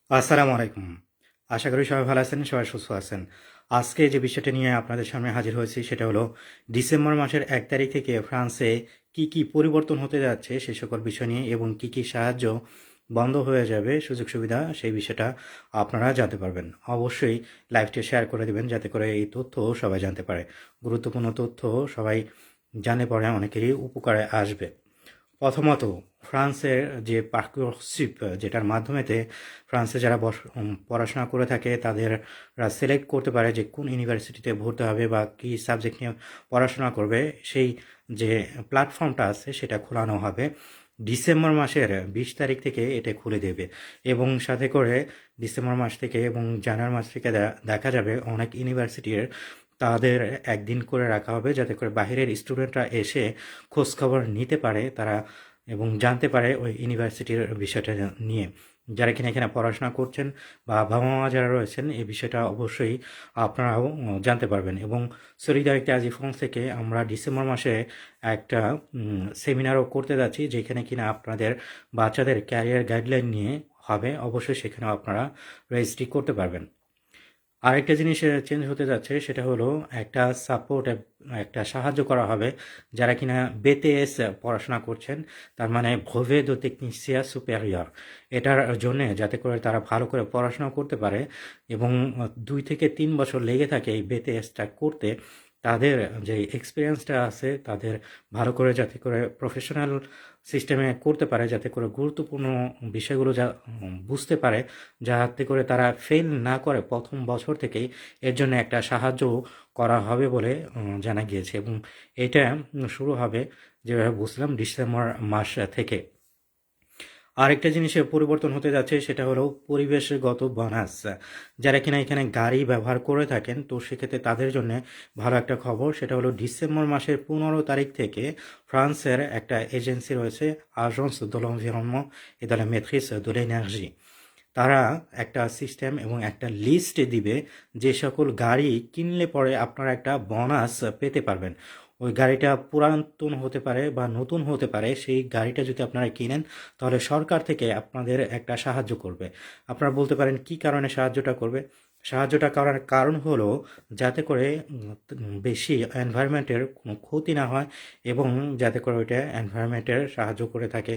আসসালামু আলাইকুম। আশা করি সবাই ভালো আছেন, সবাই সুস্থ আছেন। আজকে যে বিষয়টা নিয়ে আপনাদের সামনে হাজির হয়েছি সেটা হলো ডিসেম্বর মাসের ১ তারিখ থেকে ফ্রান্সে কি পরিবর্তন হতে যাচ্ছে সে সকল বিষয় নিয়ে এবং কি সাহায্য বন্ধ হয়ে যাবে, সুযোগ সুবিধা সেই বিষয়টা আপনারা জানতে পারবেন। অবশ্যই লাইভটি শেয়ার করে দিবেন যাতে করে এই তথ্য সবাই জানতে পারে। গুরুত্বপূর্ণ তথ্য সবাই জানলে পরে অনেকেরই উপকারে আসবে। প্রথমত ফ্রান্সের যে পার্কশিপ যেটার মাধ্যমেতে ফ্রান্সে যারা পড়াশোনা করে থাকে তাদেররা সিলেক্ট করতে পারে যে কোন ইউনিভার্সিটিতে ভর্তি হবে বা কী সাবজেক্ট নিয়ে পড়াশোনা করবে, সেই যে প্ল্যাটফর্মটা আছে সেটা খোলানো হবে ডিসেম্বর মাসের ২০ তারিখ থেকে এটা খুলে দেবে। এবং সাথে করে ডিসেম্বর মাস থেকে এবং জানুয়ারি মাস থেকে দেখা যাবে অনেক ইউনিভার্সিটির তাদের একদিন করে রাখা হবে যাতে করে বাহিরের স্টুডেন্টরা এসে খোঁজখবর নিতে পারে তারা এবং জানতে পারে ওই ইউনিভার্সিটির বিষয়টা নিয়ে। যারা কিনা এখানে পড়াশোনা করছেন বা বাবা মা যারা রয়েছেন এই বিষয়টা অবশ্যই আপনারাও জানতে পারবেন। এবং সলিদারিটি আজি ফ্রান্স থেকে আমরা ডিসেম্বর মাসে একটা সেমিনারও করতে যাচ্ছি যেখানে কিনা আপনাদের বাচ্চাদের ক্যারিয়ার গাইডলাইন নিয়ে হবে। অবশ্যই সেখানেও আপনারা রেজিস্ট্রি করতে পারবেন। আরেকটা জিনিস চেঞ্জ হতে যাচ্ছে সেটা হলো একটা সাপোর্ট, একটা সাহায্য করা হবে যারা কিনা BTS পড়াশোনা করছেন, তার মানে ব্রেভে দো টেকনিসিয়ান সুপেরিয়র। এটার জন্যে যাতে করে তারা ভালো করে পড়াশোনা করতে পারে এবং ২ থেকে ৩ বছর লেগে থাকে এই BTSটা করতে। তাদের যে এক্সপিরিয়েন্সটা আছে তাদের ভালো করে যাতে করে প্রফেশনাল সিস্টেমে করতে পারে, যাতে করে গুরুত্বপূর্ণ বিষয়গুলো বুঝতে পারে, যাতে করে তারা ফেল না করে প্রথম বছর থেকেই। এর জন্য একটা সাহায্য করা হবে বলে জানা গিয়েছে এবং এটা শুরু হবে যেভাবে বুঝলাম ডিসেম্বর মাস থেকে। আরেকটা জিনিসের পরিবর্তন হতে যাচ্ছে সেটা হলো পরিবেশগত বোনাস। যারা কিনা এখানে গাড়ি ব্যবহার করে থাকেন তো সেক্ষেত্রে তাদের জন্য ভালো একটা খবর, সেটা হলো ডিসেম্বর মাসের ১৫ তারিখ থেকে ফ্রান্সের একটা এজেন্সি রয়েছে, আগেন্স de l'environnement et de la maîtrise de l'énergie। তারা একটা সিস্টেম এবং একটা লিস্ট দিবে যে সকল গাড়ি কিনলে পরে আপনারা একটা বোনাস পেতে পারবেন। ওই গাড়িটা পুরাতন হতে পারে বা নতুন হতে পারে, সেই গাড়িটা যদি আপনারা কিনেন তাহলে সরকার থেকে আপনাদের একটা সাহায্য করবে। আপনারা বলতে পারেন কি কারণে সাহায্যটা করবে? সাহায্যটা করার কারণ হলো যাতে করে বেশি এনভায়রনমেন্টের কোনো ক্ষতি না হয় এবং যাতে করে ওইটা এনভায়রনমেন্টের সাহায্য করে থাকে।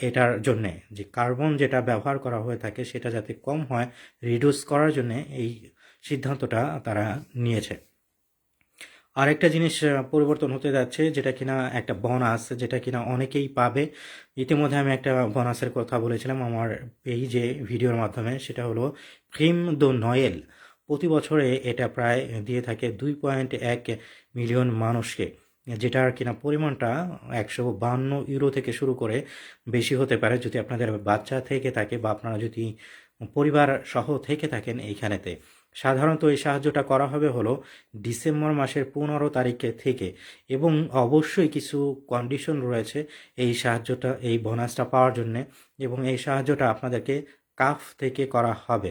এটার জন্যে যে কার্বন যেটা ব্যবহার করা হয়ে থাকে সেটা যাতে কম হয়, রিডিউস করার জন্যে এই সিদ্ধান্তটা তারা নিয়েছে। আরেকটা জিনিস পরিবর্তন হতে যাচ্ছে যেটা কিনা একটা বোনাস, যেটা কিনা অনেকেই পাবে। ইতিমধ্যে আমি একটা বোনাসের কথা বলেছিলাম আমার পেজে ভিডিওর মাধ্যমে, সেটা হলো প্রিম দো নয়েল। প্রতি বছরে এটা প্রায় দিয়ে থাকে ২.১ মিলিয়ন মানুষকে, যেটার কিনা পরিমাণটা ১৫২ ইউরো থেকে শুরু করে বেশি হতে পারে যদি আপনাদের বাচ্চা থেকে থাকে বা আপনারা যদি পরিবার সহ থেকে থাকেন এইখানেতে। সাধারণত এই সাহায্যটা করা হবে হলো ডিসেম্বর মাসের ১৫ তারিখে থেকে এবং অবশ্যই কিছু কন্ডিশন রয়েছে এই সাহায্যটা, এই বোনাসটা পাওয়ার জন্যে। এবং এই সাহায্যটা আপনাদেরকে কাফ থেকে করা হবে।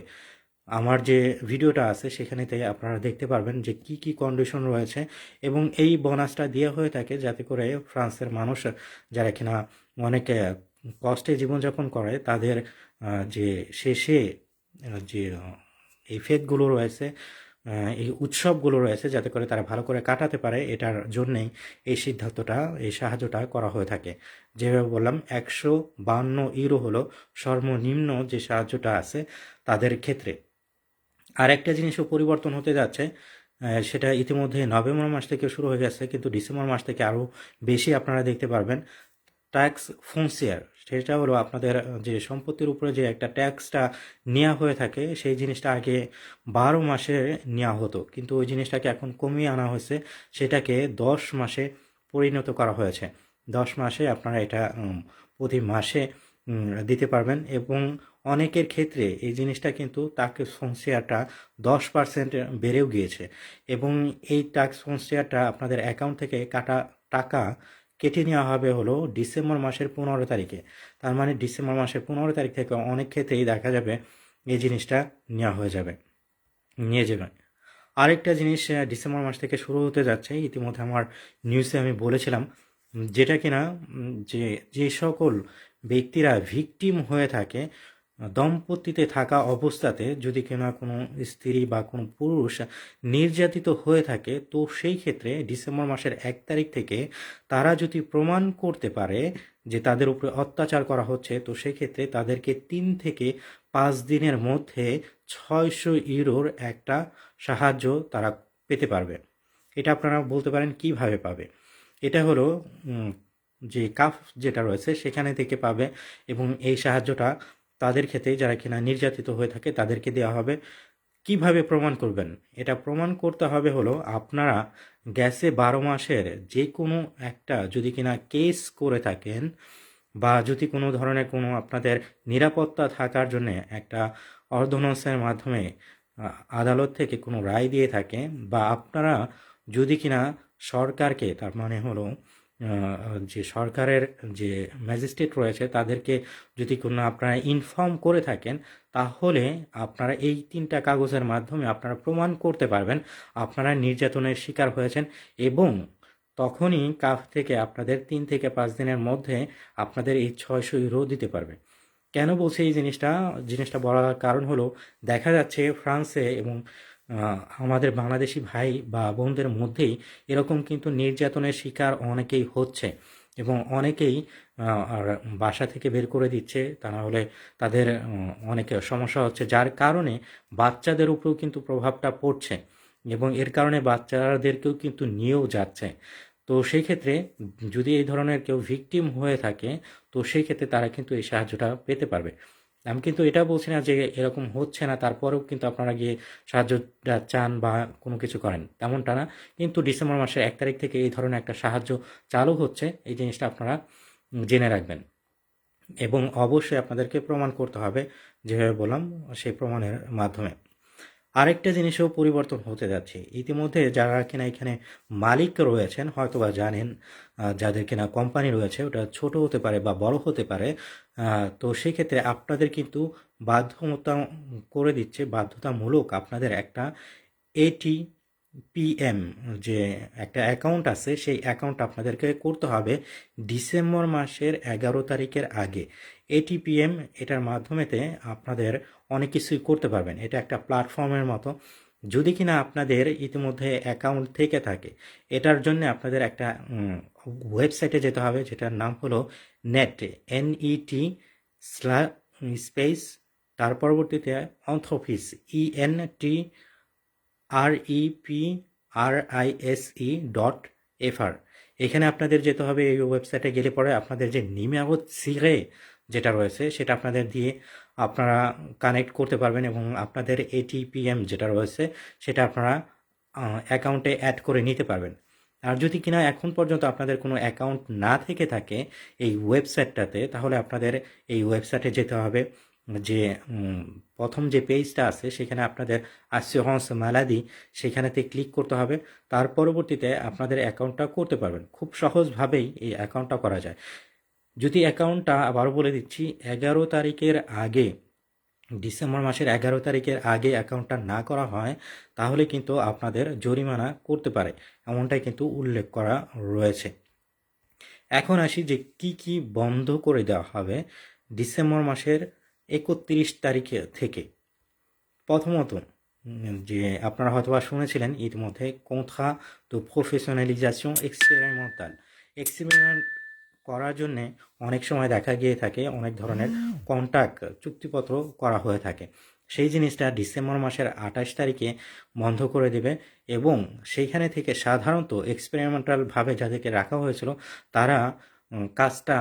আমার যে ভিডিওটা আছে সেখানেতে আপনারা দেখতে পারবেন যে কি কন্ডিশন রয়েছে এবং এই বোনাসটা দেওয়া হয়ে থাকে যাতে করে ফ্রান্সের মানুষ যারা কিনা অনেক কষ্টে জীবনযাপন করে তাদের যে শেষে যে এই ফেতগুলো রয়েছে, এই উৎসবগুলো রয়েছে যাতে করে তারা ভালো করে কাটাতে পারে, এটার জন্যেই এই সিদ্ধান্তটা, এই সাহায্যটা করা হয়ে থাকে। যেভাবে বললাম ১৫২ ইউরো হলো সর্বনিম্ন যে সাহায্যটা আছে তাদের ক্ষেত্রে। আরেকটা জিনিসও পরিবর্তন হতে যাচ্ছে, সেটা ইতিমধ্যে নভেম্বর মাস থেকে শুরু হয়ে গেছে কিন্তু ডিসেম্বর মাস থেকে আরও বেশি আপনারা দেখতে পারবেন। ট্যাক্স ফোনসিয়ার, সেটা হলো আপনাদের যে সম্পত্তির উপরে যে একটা ট্যাক্সটা নেওয়া হয়ে থাকে সেই জিনিসটা আগে ১২ মাসে নেওয়া হতো কিন্তু ওই জিনিসটাকে এখন কমিয়ে আনা হয়েছে, সেটাকে ১০ মাসে পরিণত করা হয়েছে। ১০ মাসে আপনারা এটা প্রতি মাসে দিতে পারবেন এবং অনেকের ক্ষেত্রে এই জিনিসটা কিন্তু ট্যাক্স ফোনসিয়ারটা ১০% বেড়েও গিয়েছে এবং এই ট্যাক্স ফোনসিয়ারটা আপনাদের অ্যাকাউন্ট থেকে কাটা টাকা কেটে নেওয়া হবে হলো ডিসেম্বর মাসের ১৫ তারিখে। তার মানে ডিসেম্বর মাসের ১৫ তারিখ থেকে অনেক ক্ষেত্রেই দেখা যাবে এই জিনিসটা নেওয়া হয়ে যাবে, নিয়ে যাবে। আরেকটা জিনিস ডিসেম্বর মাস থেকে শুরু হতে যাচ্ছে, ইতিমধ্যে আমার নিউজে আমি বলেছিলাম, যেটা কিনা যে সকল ব্যক্তিরা ভিকটিম হয়ে থাকে দম্পতিতে থাকা অবস্থাতে যদি কিনা কোনো স্ত্রী বা কোনো পুরুষ নির্যাতিত হয়ে থাকে, তো সেই ক্ষেত্রে ডিসেম্বর মাসের 1 তারিখ থেকে তারা যদি প্রমাণ করতে পারে যে তাদের উপরে অত্যাচার করা হচ্ছে, তো সেই ক্ষেত্রে তাদেরকে 3 থেকে 5 দিনের মধ্যে 600 ইউরোর একটা সাহায্য তারা পেতে পারবে। এটা আপনারা বলতে পারেন কিভাবে পাবে। এটা হলো যে কাফ যেটা রয়েছে সেখানে থেকে পাবে, এবং এই সাহায্যটা তাদের ক্ষেত্রে যারা কিনা নির্যাতিত হয়ে থাকে তাদেরকে দেওয়া হবে। কিভাবে প্রমাণ করবেন? এটা প্রমাণ করতে হবে হলো আপনারা গ্যাসে 12 মাসের যে কোনো একটা যদি কিনা কেস করে থাকেন, বা যদি কোনো ধরনের কোনো আপনাদের নিরাপত্তা থাকার জন্য একটা অর্ডিন্যান্সের মাধ্যমে আদালত থেকে কোনো রায় দিয়ে থাকে, বা আপনারা যদি কিনা সরকারকে, তার মানে হলো যে সরকারের যে ম্যাজিস্ট্রেট রয়েছে তাদেরকে যদি কোনো আপনারা ইনফর্ম করে থাকেন, তাহলে আপনারা এই 3টা কাগজের মাধ্যমে আপনারা প্রমাণ করতে পারবেন আপনারা নির্যাতনের শিকার হয়েছেন, এবং তখনই কাফ থেকে আপনাদের 3 থেকে 5 দিনের মধ্যে আপনাদের এই 600 ইউরো দিতে পারবে। কেন বলছি এই জিনিসটা বলার কারণ হলো, দেখা যাচ্ছে ফ্রান্সে এবং আমাদের বাংলাদেশি ভাই বা বোনদের মধ্যেই এরকম কিন্তু নির্যাতনের শিকার অনেকেই হচ্ছে, এবং অনেকেই আর বাসা থেকে বের করে দিচ্ছে, তা না হলে তাদের অনেক সমস্যা হচ্ছে, যার কারণে বাচ্চাদের উপরেও কিন্তু প্রভাবটা পড়ছে, এবং এর কারণে বাচ্চাদেরকেও কিন্তু নিয়েও যাচ্ছে। তো সেই ক্ষেত্রে যদি এই ধরনের কেউ ভিকটিম হয়ে থাকে, তো সেই ক্ষেত্রে তারা কিন্তু এই সাহায্যটা পেতে পারবে। আমি কিন্তু এটা বলছি না যে এরকম হচ্ছে না, তারপরেও কিন্তু আপনারা গিয়ে সাহায্যটা চান বা কোনো কিছু করেন, তেমনটা না। কিন্তু ডিসেম্বর মাসের 1 তারিখ থেকে এই ধরনের একটা সাহায্য চালু হচ্ছে, এই জিনিসটা আপনারা জেনে রাখবেন। এবং অবশ্যই আপনাদেরকে প্রমাণ করতে হবে, যেভাবে বললাম সেই প্রমাণের মাধ্যমে। আরেকটা জিনিসও পরিবর্তন হতে যাচ্ছে ইতিমধ্যে, যারা কিনা এখানে মালিক রয়েছেন হয়তোবা জানেন, যাদের কিনা কোম্পানি রয়েছে ওটা ছোট হতে পারে বা বড় হতে পারে, তো সেক্ষেত্রে আপনাদের কিন্তু বাধ্যতা করে দিচ্ছে, বাধ্যতামূলক আপনাদের একটা এটিপিএম যে একটা অ্যাকাউন্ট আছে, সেই অ্যাকাউন্ট আপনাদেরকে করতে হবে ডিসেম্বর মাসের 11 তারিখের আগে। এটিপিএম এটার মাধ্যমেতে আপনাদের অনেক কিছুই করতে পারবেন। এটা একটা প্ল্যাটফর্মের মতো। যদি কিনা আপনাদের ইতিমধ্যে অ্যাকাউন্ট থেকে থাকে, এটার জন্য আপনাদের একটা ওয়েবসাইটে যেতে হবে, যেটার নাম হলো নেট, NET স্পেস, তার পরবর্তীতে অন্থ্রপিস, ENTREPRISE.FR। এখানে আপনাদের যেতে হবে। এই ওয়েবসাইটে গেলে পরে আপনাদের যে নিমেরত সিরে যেটা রয়েছে সেটা আপনাদের দিয়ে আপনারা কানেক্ট করতে পারবেন, এবং আপনাদের এটিপিএম যেটা রয়েছে সেটা আপনারা অ্যাকাউন্টে অ্যাড করে নিতে পারবেন। আর যদি কিনা এখন পর্যন্ত আপনাদের কোনো অ্যাকাউন্ট না থেকে থাকে এই ওয়েবসাইটটাতে, তাহলে আপনাদের এই ওয়েবসাইটে যেতে হবে। যে প্রথম যে পেজটা আছে সেখানে আপনাদের আসিওরান্স মালাদি, সেখানেতে ক্লিক করতে হবে। তার পরবর্তীতে আপনাদের অ্যাকাউন্টটা করতে পারবেন। খুব সহজভাবেই এই অ্যাকাউন্টটা করা যায়। যদি অ্যাকাউন্টটা আবারও বলে দিচ্ছি, 11 তারিখের আগে, ডিসেম্বর মাসের 11 তারিখের আগে অ্যাকাউন্টটা না করা হয়, তাহলে কিন্তু আপনাদের জরিমানা করতে পারে, এমনটাই কিন্তু উল্লেখ করা রয়েছে। এখন আসি যে কি কি বন্ধ করে দেওয়া হবে ডিসেম্বর মাসের 31 তারিখে থেকে। প্রথমত, যে আপনারা হয়তোবা শুনেছিলেন ইতিমধ্যে, কোঁথা তো প্রফেশনালিজেশন এক্সপেরিমেন্টাল। এক্সপেরিমেন্ট করার জন্যে অনেক সময় দেখা গিয়ে থাকে অনেক ধরনের কন্ট্রাক্ট চুক্তিপত্র করা হয়ে থাকে। সেই জিনিসটা ডিসেম্বর মাসের 28 তারিখে বন্ধ করে দেবে, এবং সেইখানে থেকে সাধারণত এক্সপেরিমেন্টালভাবে যাদেরকে রাখা হয়েছিল তারা কাজটা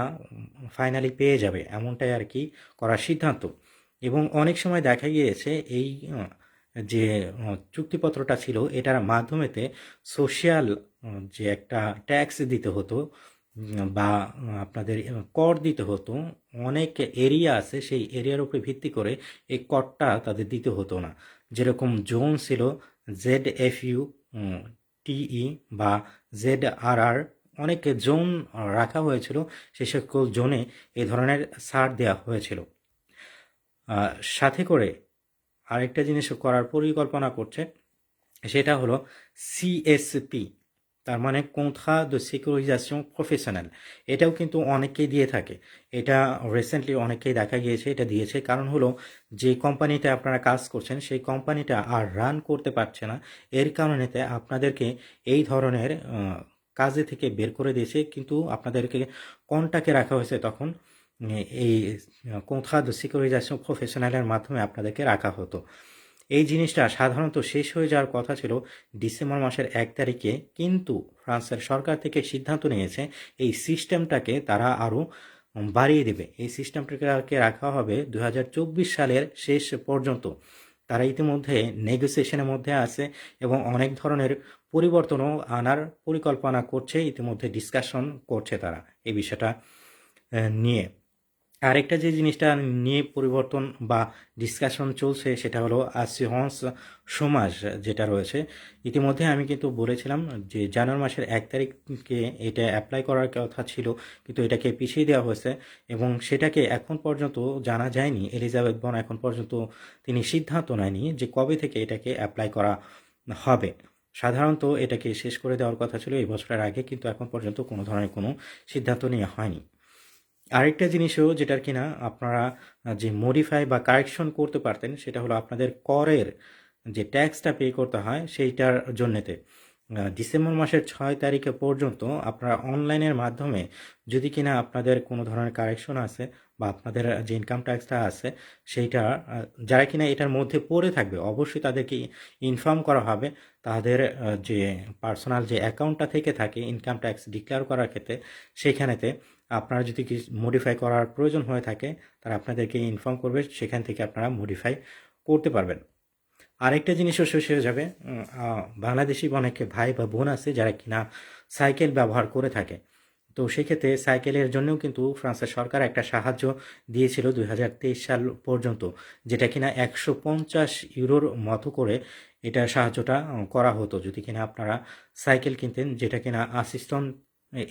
ফাইনালি পেয়ে যাবে, এমনটাই আর কি করার সিদ্ধান্ত। এবং অনেক সময় দেখা গিয়েছে এই যে চুক্তিপত্রটা ছিল এটার মাধ্যমেতে সোশ্যাল যে একটা ট্যাক্স দিতে হতো, বা আপনাদের কর দিতে হতো, অনেক এরিয়া আছে সেই এরিয়ার উপরে ভিত্তি করে এই করটা তাদের দিতে হতো না। যেরকম জোন ছিল ZFU, TE বা ZRR, অনেক জোন রাখা হয়েছিল, সে সকল জোনে এই ধরনের ছাড় দেওয়া হয়েছিল। সাথে করে আরেকটা জিনিস করার পরিকল্পনা করছে, সেটা হলো CSP, তার মানে কোন্থা de sécurisation প্রফেশনাল, এটাও কিন্তু অনেকেই দিয়ে থাকে। এটা রিসেন্টলি অনেকেই দেখা গিয়েছে এটা দিয়েছে, কারণ হলো যে কোম্পানিতে আপনারা কাজ করছেন সেই কোম্পানিটা আর রান করতে পারছে না, এর কারণেতে আপনাদেরকে এই ধরনের কাজে থেকে বের করে দিয়েছে, কিন্তু আপনাদেরকে কন্টাক্টে রাখা হয়েছে তখন এই কোন্থা de sécurisation প্রফেশনালের মাধ্যমে আপনাদেরকে রাখা হতো। এই জিনিসটা সাধারণত শেষ হয়ে যাওয়ার কথা ছিল ডিসেম্বর মাসের 1 তারিখে, কিন্তু ফ্রান্সের সরকার থেকে সিদ্ধান্ত নিয়েছে এই সিস্টেমটাকে তারা আরও বাড়িয়ে দেবে। এই সিস্টেমটাকে রাখা হবে 2024 সালের শেষ পর্যন্ত। তারা ইতিমধ্যে নেগোসিয়েশনের মধ্যে আছে এবং অনেক ধরনের পরিবর্তনও আনার পরিকল্পনা করছে, ইতিমধ্যে ডিসকাশন করছে তারা এই বিষয়টা নিয়ে। আরেকটা যে জিনিসটা নিয়ে পরিবর্তন বা ডিসকাশন চলছে সেটা হলো অ্যাসিওরেন্স সমাজ যেটা রয়েছে। ইতিমধ্যে আমি কিন্তু বলেছিলাম যে জানুয়ারি মাসের 1 তারিখকে এটা অ্যাপ্লাই করার কথা ছিল, কিন্তু এটাকে পিছিয়ে দেওয়া হয়েছে এবং সেটাকে এখন পর্যন্ত জানা যায়নি। এলিজাবেথ বর্ন এখন পর্যন্ত তিনি সিদ্ধান্ত নেয়নি যে কবে থেকে এটাকে অ্যাপ্লাই করা হবে। সাধারণত এটাকে শেষ করে দেওয়ার কথা ছিল এই বছরের আগে, কিন্তু এখন পর্যন্ত কোনো ধরনের কোনো সিদ্ধান্ত নেওয়া হয়নি। আরেকটা জিনিসও যেটার কিনা আপনারা যে মডিফাই বা কারেকশন করতে পারতেন সেটা হলো আপনাদের করের যে ট্যাক্সটা পে করতে হয় সেইটার জন্যেতে ডিসেম্বর মাসের 6 তারিখে পর্যন্ত আপনারা অনলাইনের মাধ্যমে যদি কিনা আপনাদের কোনো ধরনের কারেকশন আছে বা আপনাদের যে ইনকাম ট্যাক্সটা আছে সেইটা যারা কিনা এটার মধ্যে পড়ে থাকবে অবশ্যই তাদেরকে ইনফর্ম করা হবে। তাদের যে পার্সোনাল যে অ্যাকাউন্টটা থেকে থাকে ইনকাম ট্যাক্স ডিক্লেয়ার করার ক্ষেত্রে সেইখানেতে আপনারা যদি কিছু মডিফাই করার প্রয়োজন হয়ে থাকে তারা আপনাদেরকে ইনফর্ম করবে, সেখান থেকে আপনারা মডিফাই করতে পারবেন। আরেকটা জিনিসও শেষ হয়ে যাবে, বাংলাদেশি অনেক ভাই বা বোন আছে যারা কিনা সাইকেল ব্যবহার করে থাকে, তো সেক্ষেত্রে সাইকেলের জন্যও কিন্তু ফ্রান্সের সরকার একটা সাহায্য দিয়েছিল 2023 সাল পর্যন্ত, যেটা কিনা 150 ইউরোর মতো করে এটা সাহায্যটা করা হতো যদি কিনা আপনারা সাইকেল কিনতেন, যেটা কিনা আসিস্টন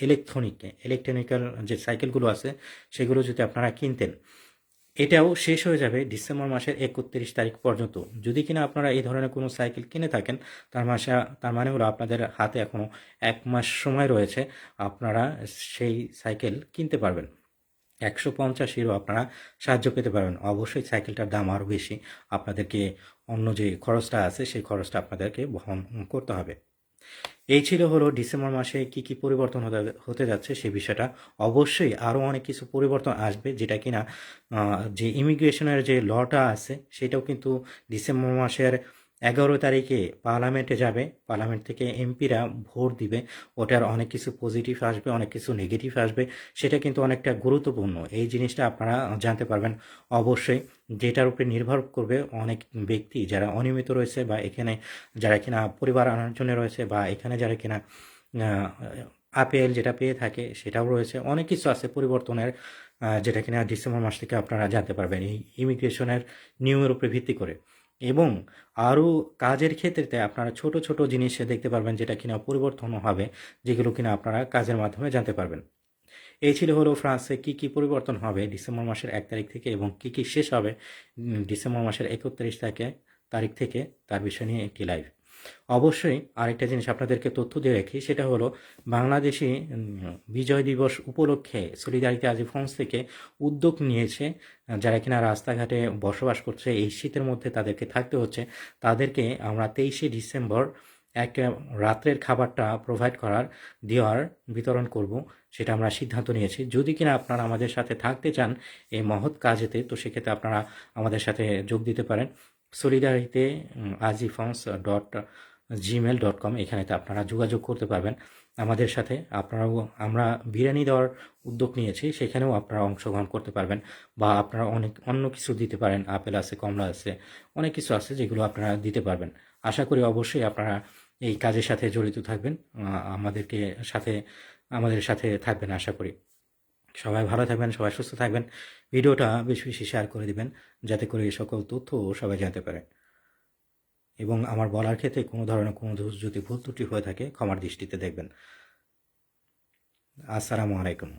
ইলেকট্রনিক্যাল যে সাইকেলগুলো আছে সেগুলো যদি আপনারা কিনতেন। এটাও শেষ হয়ে যাবে ডিসেম্বর মাসের 31 তারিখ পর্যন্ত। যদি কিনা আপনারা এই ধরনের কোনো সাইকেল কিনে থাকেন তার মানে হলো আপনাদের হাতে এখনও 1 মাস সময় রয়েছে, আপনারা সেই সাইকেল কিনতে পারবেন। 150 ইউরো আপনারা সাহায্য পেতে পারবেন। অবশ্যই সাইকেলটার দাম আরও বেশি, আপনাদেরকে অন্য যে খরচটা আছে সেই খরচটা আপনাদেরকে বহন করতে হবে। এই ছিল হলো ডিসেম্বর মাসে কি কি পরিবর্তন হতে যাচ্ছে সেই বিষয়টা। অবশ্যই আরও অনেক কিছু পরিবর্তন আসবে, যেটা কিনা যে ইমিগ্রেশনের যে লটা আছে সেটাও কিন্তু ডিসেম্বর মাসের 11 তারিখে পার্লামেন্টে যাবে। পার্লামেন্ট থেকে এমপিরা ভোট দিবে, ওটার অনেক কিছু পজিটিভ আসবে, অনেক কিছু নেগেটিভ আসবে, সেটা কিন্তু অনেকটা গুরুত্বপূর্ণ। এই জিনিসটা আপনারা জানতে পারবেন অবশ্যই, যেটার উপরে নির্ভর করবে অনেক ব্যক্তি যারা অনিয়মিত রয়েছে বা এখানে যারা কিনা পরিবার আনার জন্য রয়েছে বা এখানে যারা কিনা আপেল যেটা পেয়ে থাকে সেটাও রয়েছে, অনেক কিছু আছে পরিবর্তনের, যেটা কিনা ডিসেম্বর মাস থেকে আপনারা জানতে পারবেন এই ইমিগ্রেশনের নিয়মের উপরে ভিত্তি করে। এবং আরও কাজের ক্ষেত্রেতে আপনারা ছোট ছোট জিনিস দেখতে পারবেন যেটা কিনা পরিবর্তন হবে, যেগুলো কিনা আপনারা কাজের মাধ্যমে জানতে পারবেন। এই ছিল হলো ফ্রান্সে কি কি পরিবর্তন হবে ডিসেম্বর মাসের 1 তারিখ থেকে এবং কি কি শেষ হবে ডিসেম্বর মাসের 31 তারিখ থেকে, তার বিষয় নিয়ে একটি লাইভ। অবশ্যই আরেকটা জিনিস আপনাদেরকে তথ্য দিয়ে রাখি, সেটা হলো বাংলাদেশি বিজয় দিবস উপলক্ষে সলিডারিটি আজি ফ্রান্স থেকে উদ্যোগ নিয়েছে, যারা কিনা রাস্তাঘাটে বসবাস করছে এই শীতের মধ্যে তাদেরকে থাকতে হচ্ছে, তাদেরকে আমরা 23 ডিসেম্বর এক রাত্রের খাবারটা প্রোভাইড দেওয়ার বিতরণ করব, সেটা আমরা সিদ্ধান্ত নিয়েছি। যদি কিনা আপনারা আমাদের সাথে থাকতে চান এই মহৎ কাজেতে, তো সেক্ষেত্রে আপনারা আমাদের সাথে যোগ দিতে পারেন। সলিডারিতে azifons.gmail.com এখানেতে আপনারা যোগাযোগ করতে পারবেন আমাদের সাথে। আপনারাও আমরা বিরিয়ানি দেওয়ার উদ্যোগ নিয়েছি, সেখানেও আপনারা অংশগ্রহণ করতে পারবেন, বা আপনারা অনেক অন্য কিছু দিতে পারেন, আপেল আছে, কমলা আছে, অনেক কিছু আছে যেগুলো আপনারা দিতে পারবেন। আশা করি অবশ্যই আপনারা এই কাজের সাথে জড়িত থাকবেন, আমাদের সাথে থাকবেন আশা করি। সবাই ভালো থাকবেন, সবাই সুস্থ থাকবেন। ভিডিওটা বেশি বেশি শেয়ার করে দিবেন যাতে করে এই সকল তথ্য সবাই জানতে পারে। এবং আমার বলার ক্ষেত্রে কোনো ধরনের কোনো যদি ভুল ত্রুটি হয়ে থাকে ক্ষমার দৃষ্টিতে দেখবেন। আসসালামু আলাইকুম।